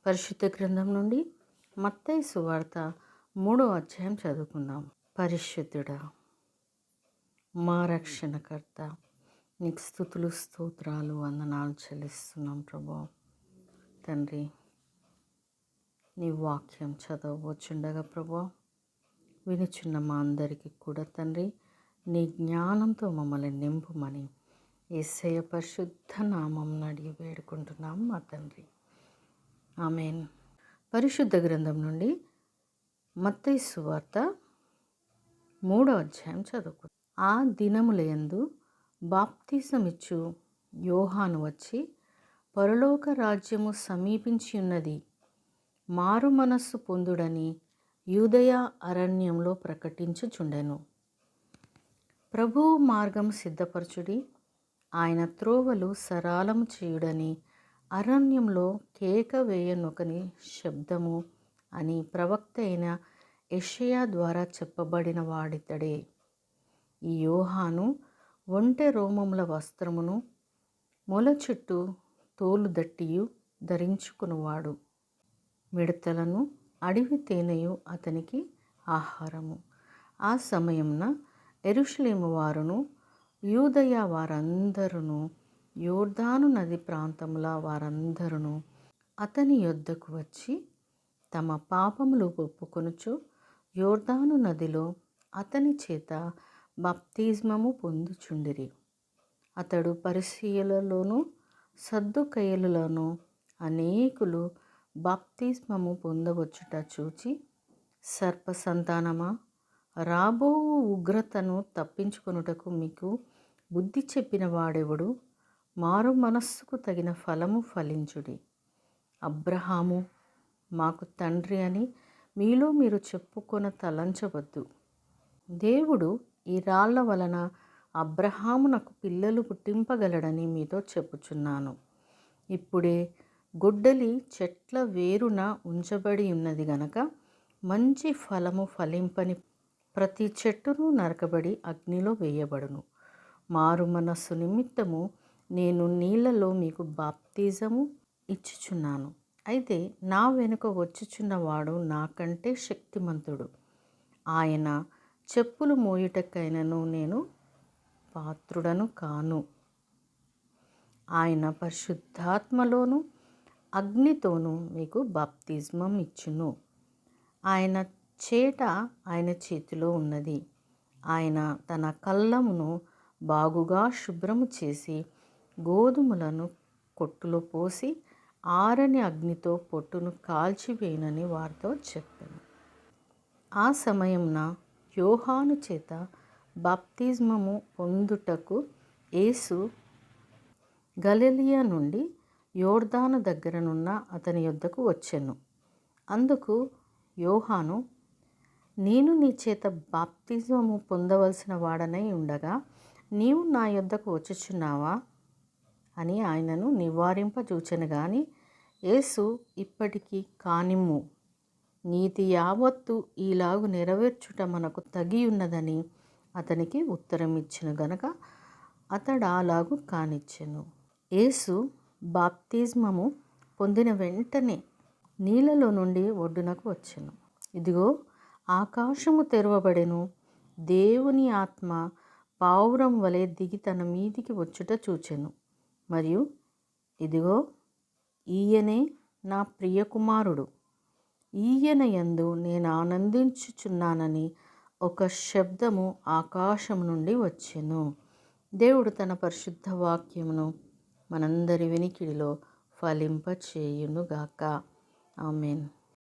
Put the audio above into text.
పరిశుద్ధ గ్రంథం నుండి మత్తయి సువార్త 3వ అధ్యాయం చదువుకుందాం. పరిశుద్ధుడా, మా రక్షణకర్త, నీకు స్తుతులు స్తోత్రాలు వందనాలు చెల్లిస్తున్నాం ప్రభా. తండ్రి, నీ వాక్యం చదవబోచుండగా ప్రభా, వినుచున్న మా అందరికీ కూడా తండ్రి నీ జ్ఞానంతో మమ్మల్ని నింపుమని యేసయ్య పరిశుద్ధ నామం అడిగి వేడుకుంటున్నాం మా తండ్రి, ఆమేన్. పరిశుద్ధ గ్రంథం నుండి మత్తయి సువార్త 3వ అధ్యాయం చదువుకుందాం. ఆ దినములయందు బాప్తిసమిచ్చు యోహాను వచ్చి, పరలోక రాజ్యము సమీపించి ఉన్నది, మారు మనస్సు పొందుడని యూదయ అరణ్యంలో ప్రకటించుచుండెను. ప్రభువు మార్గం సిద్ధపరచుడి, ఆయన త్రోవలు సరాలము చేయుడని అరణ్యంలో కేక వేయనొకని శబ్దము అని ప్రవక్త అయిన యెషయా ద్వారా చెప్పబడిన వాడితడే. ఈ యోహాను ఒంటె రోమముల వస్త్రమును మొల చుట్టూ తోలు దట్టియు ధరించుకునివాడు. మిడతలను అడవి తేనెయు అతనికి ఆహారము. ఆ సమయమున యెరూషలేము వారును యూదయ వారందరును యోర్దాను నది ప్రాంతముల వారందరును అతని యొద్దకు వచ్చి తమ పాపములు ఒప్పుకొనుచు యోర్దాను నదిలో అతని చేత బాప్తిస్మము పొందుచుండిరి. అతడు పరిసయ్యులలోను సద్దూకయ్యులలోను అనేకులు బాప్తిస్మము పొందవచ్చుట చూచి, సర్ప సంతానమా, రాబో ఉగ్రతను తప్పించుకొనుటకు మీకు బుద్ధి చెప్పిన వాడెవడు? మారు మనస్సుకు తగిన ఫలము ఫలించుడి. అబ్రహాము మాకు తండ్రి అని మీలో మీరు చెప్పుకొన తలంచవద్దు. దేవుడు ఈ రాళ్ల వలన అబ్రహామునకు పిల్లలు పుట్టింపగలడని మీతో చెప్పుచున్నాను. ఇప్పుడే గొడ్డలి చెట్ల వేరున ఉంచబడి ఉన్నది గనక మంచి ఫలము ఫలింపని ప్రతి చెట్టును నరకబడి అగ్నిలో వేయబడును. మారు మనస్సు నిమిత్తము నేను నీళ్లలో మీకు బాప్తిజము ఇచ్చుచున్నాను. అయితే నా వెనుక వచ్చుచున్నవాడు నాకంటే శక్తిమంతుడు. ఆయన చెప్పులు మోయుటకైనను నేను పాత్రుడను కాను. ఆయన పరిశుద్ధాత్మలోను అగ్నితోనూ మీకు బాప్తిజమం ఇచ్చును. ఆయన చేట ఆయన చేతిలో ఉన్నది. ఆయన తన కళ్ళమును బాగుగా శుభ్రము చేసి గోధుమలను కొట్టులో పోసి ఆరని అగ్నితో పొట్టును కాల్చివేయనని వారితో చెప్పాను. ఆ సమయమున యోహాను చేత బాప్తిస్మము పొందుటకు యేసు గలిలయ నుండి యోర్దాను దగ్గరనున్న అతని యొద్దకు వచ్చెను. అందుకు యోహాను, నేను నీ చేత బాప్తిస్మము పొందవలసిన వాడనై ఉండగా నీవు నా యొద్దకు వచ్చుచున్నావా అని ఆయనను నివారింపజూచెను గాని, యేసు ఇప్పటికి కానిమ్ము, నీతి యావత్తు ఈలాగు నెరవేర్చుట మనకు తగియున్నదని అతనికి ఉత్తరం ఇచ్చెను గనక అతడు అలాగు కానిచ్చెను. యేసు బాప్తిస్మము పొందిన వెంటనే నీళ్ళలో నుండి ఒడ్డునకు వచ్చెను. ఇదిగో, ఆకాశము తెరవబడెను, దేవుని ఆత్మ పావురం వలె దిగి తన మీదికి వచ్చుట చూచెను. మరియు ఇదిగో, ఈయనే నా ప్రియకుమారుడు, ఈయన యందు నేను ఆనందించుచున్నానని ఒక శబ్దము ఆకాశము నుండి వచ్చెను. దేవుడు తన పరిశుద్ధ వాక్యమును మనందరి వినికిడిలో ఫలింపచేయునుగాక. ఆమేన్.